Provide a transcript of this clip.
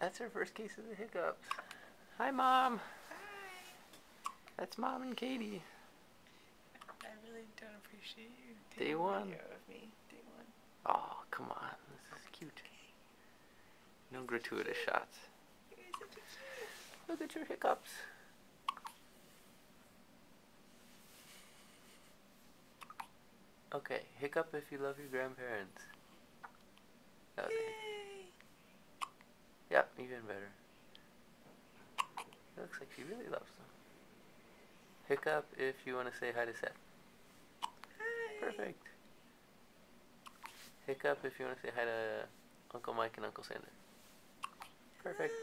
That's her first case of the hiccups. Hi, Mom. Hi. That's Mom and Katie. I really don't appreciate you Day taking one. video of me. Day one. Oh, come on. This is cute. No gratuitous shots. You guys are too cute. Look at your hiccups. Okay, hiccup if you love your grandparents. Yay! Yep, even better. It looks like she really loves them. Hiccup if you want to say hi to Seth. Hi. Perfect. Hiccup if you want to say hi to Uncle Mike and Uncle Sander. Perfect.